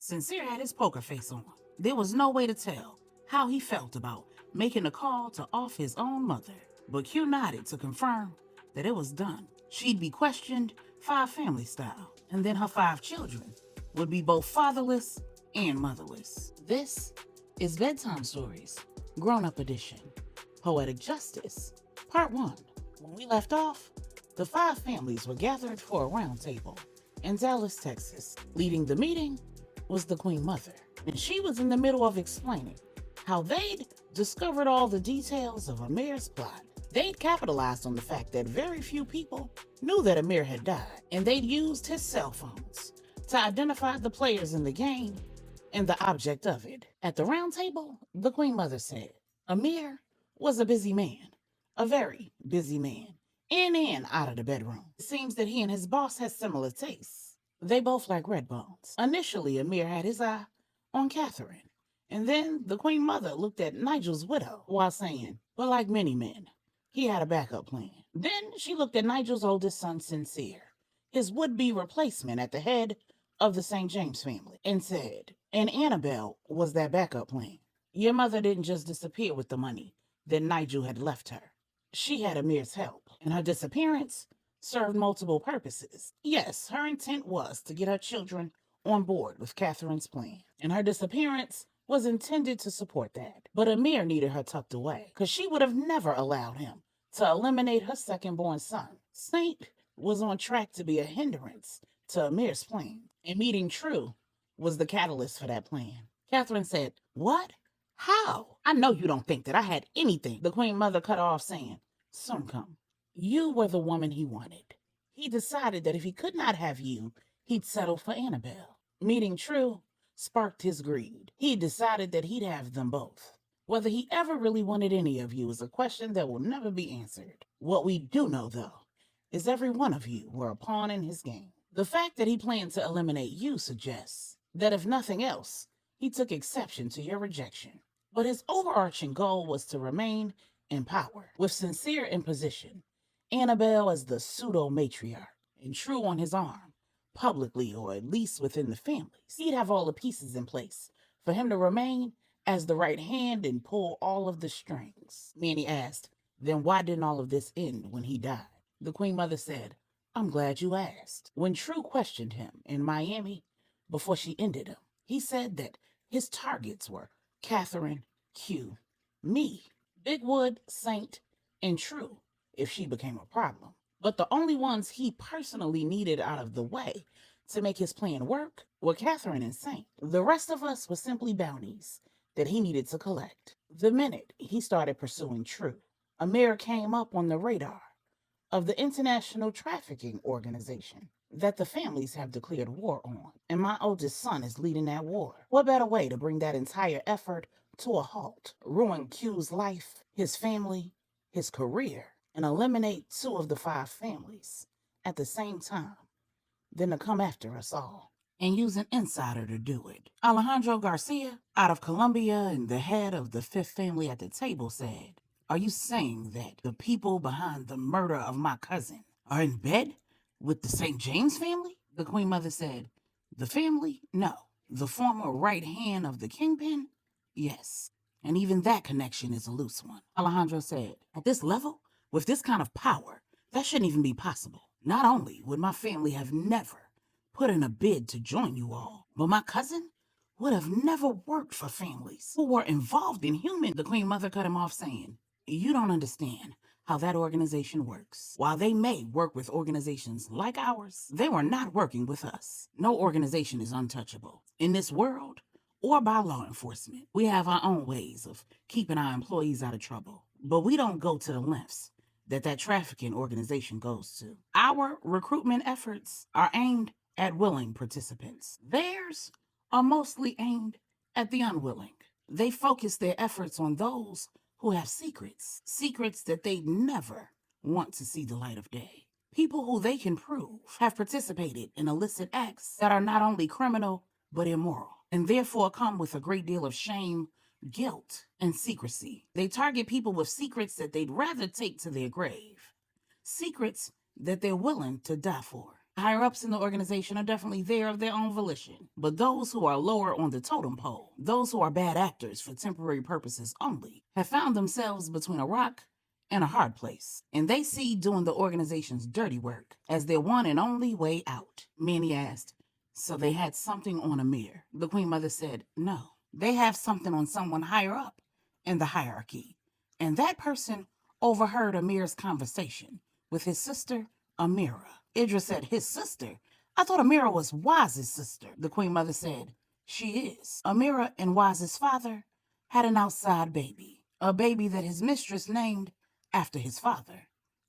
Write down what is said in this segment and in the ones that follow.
Sincere had his poker face on. There was no way to tell how he felt about making a call to off his own mother. But Q nodded to confirm that it was done. She'd be questioned 5 family style, and then her 5 children would be both fatherless and motherless. This is Bedtime Stories, Grown-Up Edition, Poetic Justice, Part 1. When we left off, the 5 families were gathered for a round table in Dallas, Texas. Leading the meeting was the Queen Mother, and she was in the middle of explaining how they'd discovered all the details of Amir's plot. They'd capitalized on the fact that very few people knew that Amir had died, and they'd used his cell phones to identify the players in the game and the object of it. At the round table, the Queen Mother said, Amir was a busy man, a very busy man, in and out of the bedroom. It seems that he and his boss had similar tastes. They both like red bones. Initially, Amir had his eye on Catherine, and then the Queen Mother looked at Nigel's widow while saying, but like many men, he had a backup plan. Then she looked at Nigel's oldest son, Sincere, his would-be replacement at the head of the St. James family, and said, and Annabelle was that backup plan. Your mother didn't just disappear with the money that Nigel had left her. She had Amir's help, and her disappearance served multiple purposes. Yes, her intent was to get her children on board with Catherine's plan, and her disappearance was intended to support that. But Amir needed her tucked away, because she would have never allowed him to eliminate her second-born son. Saint was on track to be a hindrance to Amir's plan, and meeting True was the catalyst for that plan. Catherine said, what? How? I know you don't think that I had anything. The Queen Mother cut off saying, soon come. You were the woman he wanted. He decided that if he could not have you, he'd settle for Annabelle. Meeting True sparked his greed. He decided that he'd have them both. Whether he ever really wanted any of you is a question that will never be answered. What we do know, though, is every one of you were a pawn in his game. The fact that he planned to eliminate you suggests that if nothing else, he took exception to your rejection. But his overarching goal was to remain in power, with Sincere in position, Annabelle as the pseudo-matriarch, and True on his arm, publicly or at least within the families. He'd have all the pieces in place for him to remain as the right hand and pull all of the strings. Manny asked, then why didn't all of this end when he died? The Queen Mother said, I'm glad you asked. When True questioned him in Miami before she ended him, he said that his targets were Catherine, Q, me, Bigwood, Saint, and True if she became a problem. But the only ones he personally needed out of the way to make his plan work were Catherine and Saint. The rest of us were simply bounties that he needed to collect. The minute he started pursuing True, Amira came up on the radar of the International Trafficking Organization that the families have declared war on, and my oldest son is leading that war. What better way to bring that entire effort to a halt, ruin Q's life, his family, his career, and eliminate 2 of the 5 families at the same time than to come after us all and use an insider to do it. Alejandro Garcia, out of Colombia and the head of the 5th family at the table, said, are you saying that the people behind the murder of my cousin are in bed with the St. James family? The Queen Mother said, the family? No. The former right hand of the kingpin? Yes. And even that connection is a loose one. Alejandro said, at this level, with this kind of power, that shouldn't even be possible. Not only would my family have never put in a bid to join you all, but my cousin would have never worked for families who were involved in human. The Queen Mother cut him off saying, you don't understand how that organization works. While they may work with organizations like ours, they were not working with us. No organization is untouchable in this world or by law enforcement. We have our own ways of keeping our employees out of trouble, but we don't go to the lengths that trafficking organization goes to. Our recruitment efforts are aimed at willing participants. Theirs are mostly aimed at the unwilling. They focus their efforts on those who have secrets that they'd never want to see the light of day. People who they can prove have participated in illicit acts that are not only criminal, but immoral, and therefore come with a great deal of shame, guilt, and secrecy. They target people with secrets that they'd rather take to their grave, secrets that they're willing to die for. Higher-ups in the organization are definitely there of their own volition, but those who are lower on the totem pole, those who are bad actors for temporary purposes only, have found themselves between a rock and a hard place, and they see doing the organization's dirty work as their one and only way out. Manny asked, so they had something on Amir? The Queen Mother said, no, they have something on someone higher up in the hierarchy, and that person overheard Amir's conversation with his sister, Amira. Idris said, his sister? I thought Amira was Wise's sister. The Queen Mother said, she is. Amira and Wise's father had an outside baby, a baby that his mistress named after his father,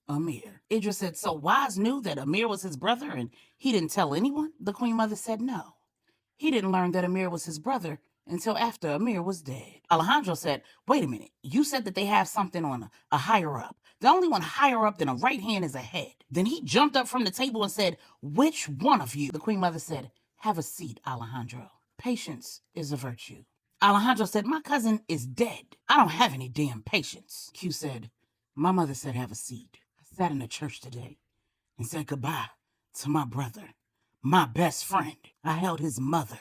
Amir. Idris said, so Wise knew that Amir was his brother and he didn't tell anyone? The Queen Mother said, no. He didn't learn that Amir was his brother until after Amir was dead. Alejandro said, wait a minute, you said that they have something on a higher up. The only one higher up than a right hand is a head. Then he jumped up from the table and said, which one of you? The Queen Mother said, have a seat, Alejandro. Patience is a virtue. Alejandro said, my cousin is dead. I don't have any damn patience. Q said, my mother said have a seat. I sat in the church today and said goodbye to my brother, my best friend. I held his mother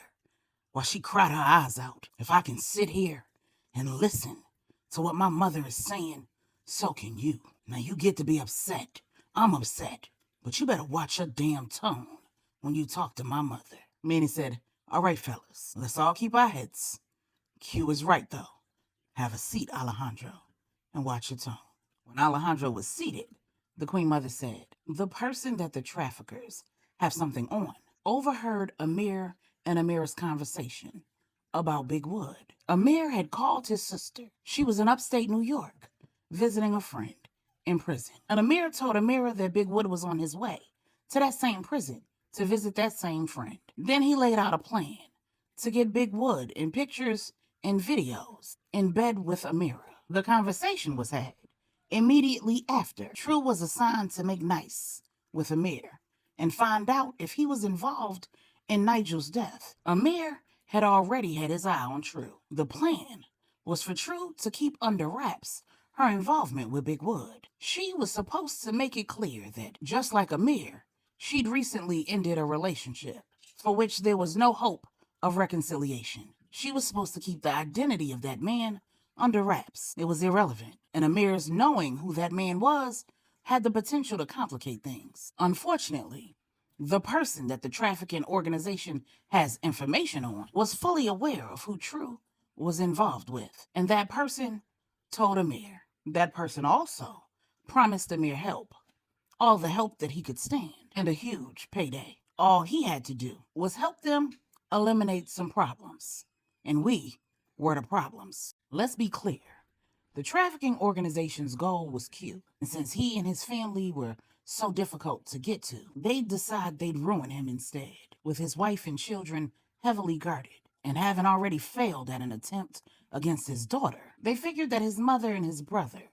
while she cried her eyes out. If I can sit here and listen to what my mother is saying, so can you. Now you get to be upset. I'm upset. But you better watch your damn tone when you talk to my mother. Manny said, all right, fellas, let's all keep our heads. Q is right, though. Have a seat, Alejandro, and watch your tone. When Alejandro was seated, the Queen Mother said, the person that the traffickers have something on overheard Amir and Amira's conversation about Big Wood. Amir had called his sister. She was in upstate New York, visiting a friend in prison. And Amir told Amira that Big Wood was on his way to that same prison to visit that same friend. Then he laid out a plan to get Big Wood in pictures and videos in bed with Amira. The conversation was had immediately after. True was assigned to make nice with Amir and find out if he was involved in Nigel's death. Amir had already had his eye on True. The plan was for True to keep under wraps her involvement with Big Wood. She was supposed to make it clear that, just like Amir, she'd recently ended a relationship for which there was no hope of reconciliation. She was supposed to keep the identity of that man under wraps. It was irrelevant, and Amir's knowing who that man was had the potential to complicate things. Unfortunately, the person that the trafficking organization has information on was fully aware of who True was involved with, and that person told Amir. That person also promised Amir help, all the help that he could stand, and a huge payday. All he had to do was help them eliminate some problems, and we were the problems. Let's be clear. The trafficking organization's goal was Q, and since he and his family were so difficult to get to, they'd decide they'd ruin him instead, with his wife and children heavily guarded, and having already failed at an attempt against his daughter, they figured that his mother and his brother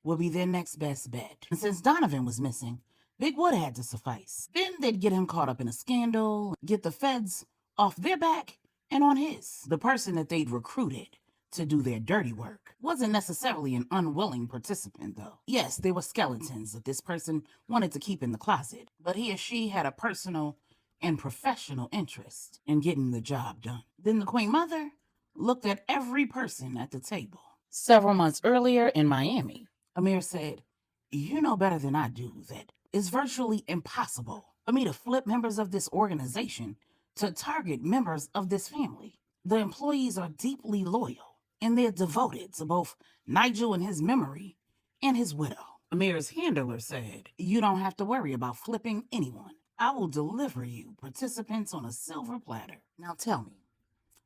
would be their next best bet. And since Donovan was missing, Big Wood had to suffice. Then they'd get him caught up in a scandal, get the feds off their back and on his. The person that they'd recruited to do their dirty work wasn't necessarily an unwilling participant, though. Yes, there were skeletons that this person wanted to keep in the closet, but he or she had a personal and professional interest in getting the job done. Then the Queen Mother looked at every person at the table. Several months earlier in Miami, Amir said, you know better than I do that it's virtually impossible for me to flip members of this organization to target members of this family. The employees are deeply loyal, and they're devoted to both Nigel and his memory and his widow. Amir's handler said, you don't have to worry about flipping anyone. I will deliver you participants on a silver platter. Now tell me,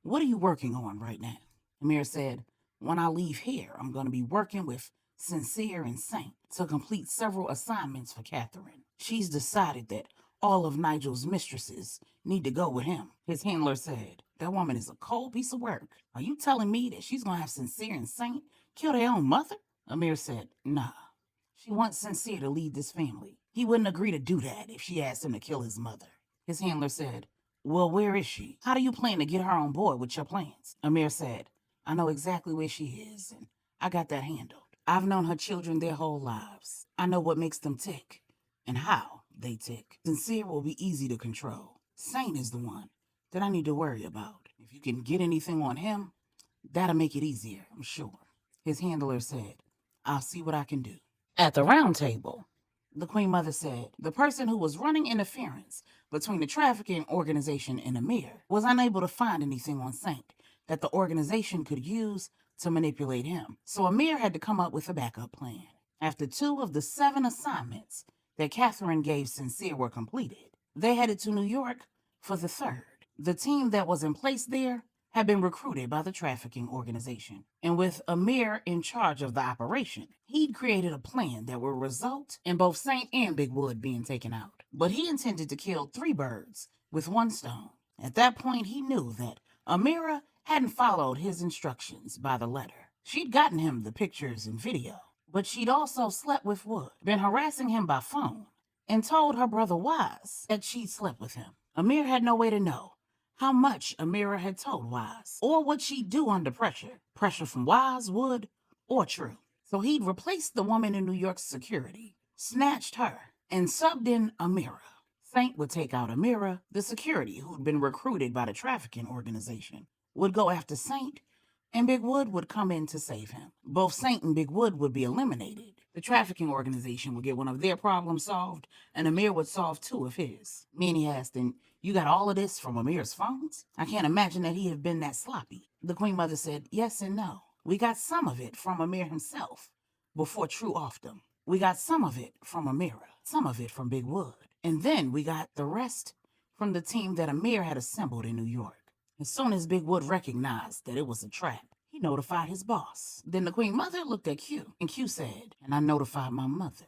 what are you working on right now? Amir said, when I leave here, I'm going to be working with Sincere and Saint to complete several assignments for Catherine. She's decided that all of Nigel's mistresses need to go with him. His handler said, that woman is a cold piece of work. Are you telling me that she's going to have Sincere and Saint kill their own mother? Amir said, nah. She wants Sincere to lead this family. He wouldn't agree to do that if she asked him to kill his mother. His handler said, well, where is she? How do you plan to get her on board with your plans? Amir said, I know exactly where she is, and I got that handled. I've known her children their whole lives. I know what makes them tick and how they tick. Sincere will be easy to control. Saint is the one that I need to worry about. If you can get anything on him, that'll make it easier, I'm sure. His handler said, I'll see what I can do. At the round table, the Queen Mother said, the person who was running interference between the trafficking organization and Amir was unable to find anything on Saint that the organization could use to manipulate him. So Amir had to come up with a backup plan. After 2 of the 7 assignments that Catherine gave Sincere were completed, they headed to New York for the 3rd. The team that was in place there had been recruited by the trafficking organization. And with Amir in charge of the operation, he'd created a plan that would result in both Saint and Big Wood being taken out. But he intended to kill 3 birds with 1 stone. At that point, he knew that Amira hadn't followed his instructions by the letter. She'd gotten him the pictures and video, but she'd also slept with Wood, been harassing him by phone, and told her brother Wise that she'd slept with him. Amir had no way to know how much Amira had told Wise, or what she'd do under pressure. Pressure from Wise, Wood, or True. So he'd replaced the woman in New York's security, snatched her, and subbed in Amira. Saint would take out Amira. The security, who'd been recruited by the trafficking organization, would go after Saint, and Big Wood would come in to save him. Both Saint and Big Wood would be eliminated. The trafficking organization would get one of their problems solved, and Amir would solve 2 of his. Manny asked, and you got all of this from Amir's phones? I can't imagine that he had been that sloppy. The Queen Mother said, yes and no. We got some of it from Amir himself before True offed him. We got some of it from Amira, some of it from Big Wood. And then we got the rest from the team that Amir had assembled in New York. As soon as Big Wood recognized that it was a trap, he notified his boss. Then the Queen Mother looked at Q, and Q said, and I notified my mother,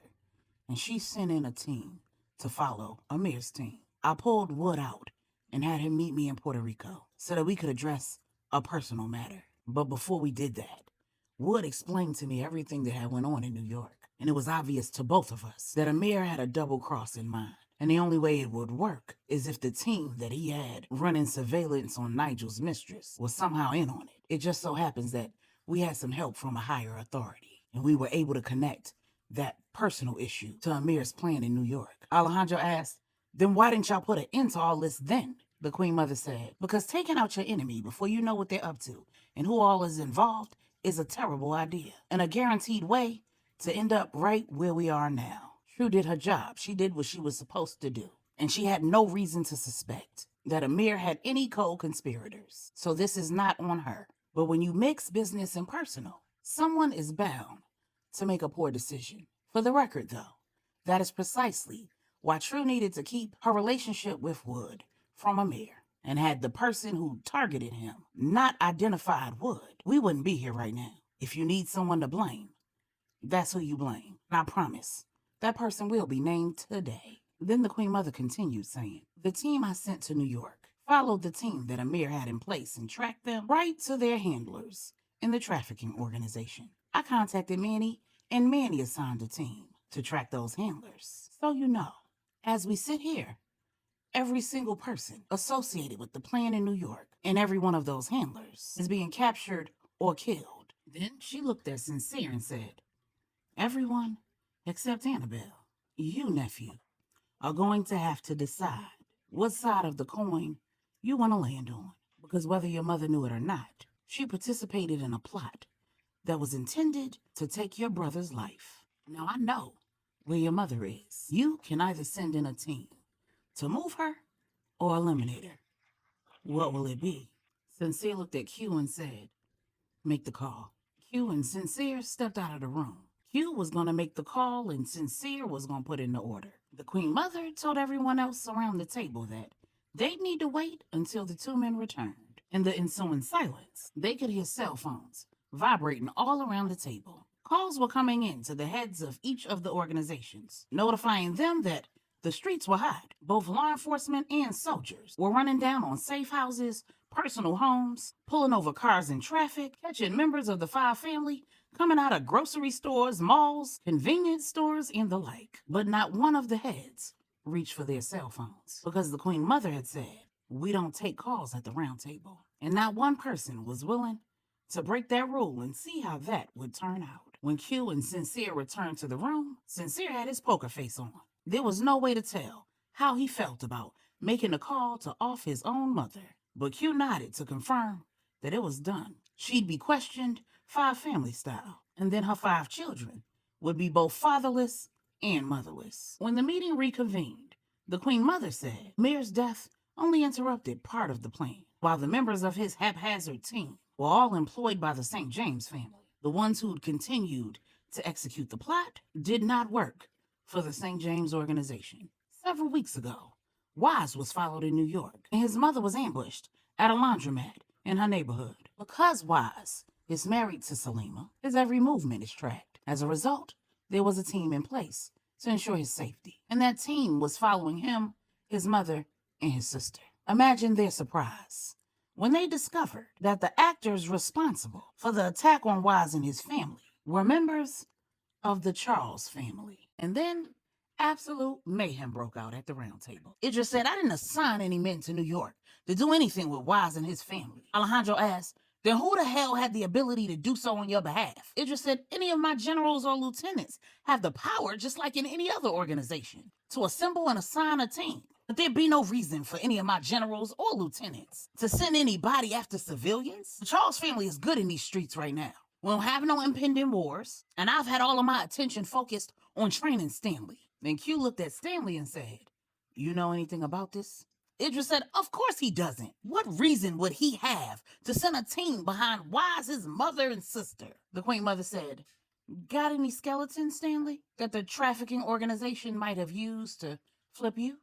and she sent in a team to follow Amir's team. I pulled Wood out and had him meet me in Puerto Rico so that we could address a personal matter. But before we did that, Wood explained to me everything that had went on in New York, and it was obvious to both of us that Amir had a double cross in mind. And the only way it would work is if the team that he had running surveillance on Nigel's mistress was somehow in on it. It just so happens that we had some help from a higher authority, and we were able to connect that personal issue to Amir's plan in New York. Alejandro asked, then why didn't y'all put an end to all this then? The Queen Mother said, because taking out your enemy before you know what they're up to and who all is involved is a terrible idea, and a guaranteed way to end up right where we are now. True did her job. She did what she was supposed to do. And she had no reason to suspect that Amir had any co-conspirators. So this is not on her. But when you mix business and personal, someone is bound to make a poor decision. For the record, though, that is precisely why True needed to keep her relationship with Wood from Amir. And had the person who targeted him not identified Wood, we wouldn't be here right now. If you need someone to blame, that's who you blame. And I promise, that person will be named today. Then the Queen Mother continued saying, the team I sent to New York followed the team that Amir had in place and tracked them right to their handlers in the trafficking organization. I contacted Manny, and Manny assigned a team to track those handlers. So you know, as we sit here, every single person associated with the plan in New York and every one of those handlers is being captured or killed. Then she looked at Sincere and said, everyone except Annabelle, you, nephew, are going to have to decide what side of the coin you want to land on. Because whether your mother knew it or not, she participated in a plot that was intended to take your brother's life. Now I know where your mother is. You can either send in a team to move her or eliminate her. What will it be? Sincere looked at Q and said, make the call. Q and Sincere stepped out of the room. Q was going to make the call and Sincere was going to put in the order. The Queen Mother told everyone else around the table that they'd need to wait until the 2 men returned. In the ensuing silence, they could hear cell phones vibrating all around the table. Calls were coming in to the heads of each of the organizations, notifying them that the streets were hot. Both law enforcement and soldiers were running down on safe houses, personal homes, pulling over cars in traffic, catching members of the Five family coming out of grocery stores, malls, convenience stores, and the like. But not one of the heads reached for their cell phones because the Queen Mother had said, we don't take calls at the round table. And not one person was willing to break that rule and see how that would turn out. When Q and Sincere returned to the room, Sincere had his poker face on. There was no way to tell how he felt about making a call to off his own mother, but Q nodded to confirm that it was done. She'd be questioned 5 family style, and then her 5 children would be both fatherless and motherless. When the meeting reconvened, the Queen Mother said Amir's death only interrupted part of the plan, while the members of his haphazard team were all employed by the St. James family. The ones who'd continued to execute the plot did not work for the St. James organization. Several weeks ago, Wise was followed in New York, and his mother was ambushed at a laundromat in her neighborhood. Because Wise is married to Salima, his every movement is tracked. As a result, there was a team in place to ensure his safety, and that team was following him, his mother, and his sister. Imagine their surprise when they discovered that the actors responsible for the attack on Wise and his family were members of the Charles family. And then absolute mayhem broke out at the round table. It just said, I didn't assign any men to New York to do anything with Wise and his family. Alejandro asked, then who the hell had the ability to do so on your behalf? It just said, any of my generals or lieutenants have the power, just like in any other organization, to assemble and assign a team. But there'd be no reason for any of my generals or lieutenants to send anybody after civilians. The Charles family is good in these streets right now. We don't have no impending wars, and I've had all of my attention focused on training Stanley. Then Q looked at Stanley and said, you know anything about this? Idris said, of course he doesn't. What reason would he have to send a team behind Wise's mother and sister? The Queen Mother said, got any skeletons, Stanley, that the trafficking organization might have used to flip you?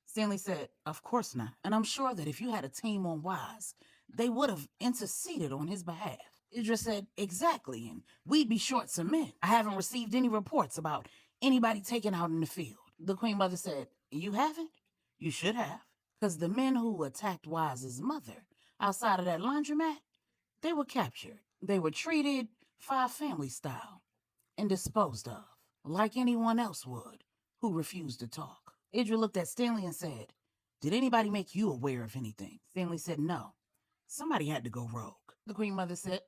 Stanley said, of course not. And I'm sure that if you had a team on Wise, they would have interceded on his behalf. Idris said, exactly, and we'd be short some men. I haven't received any reports about anybody taken out in the field. The Queen Mother said, you haven't? You should have. Because the men who attacked Wise's mother outside of that laundromat, they were captured. They were treated 5 family style and disposed of, like anyone else would who refused to talk. Idris looked at Stanley and said, did anybody make you aware of anything? Stanley said, no. Somebody had to go rogue. The Queen Mother said,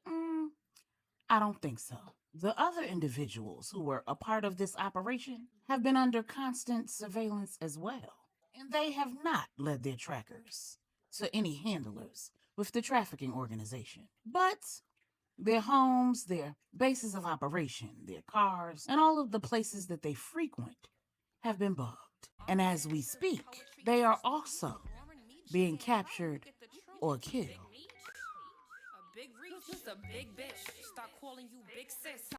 I don't think so. The other individuals who were a part of this operation have been under constant surveillance as well, and they have not led their trackers to any handlers with the trafficking organization. But their homes, their bases of operation, their cars, and all of the places that they frequent have been bugged. And as we speak, they are also being captured or killed. A big reach, just a big bitch. Start calling you big sis.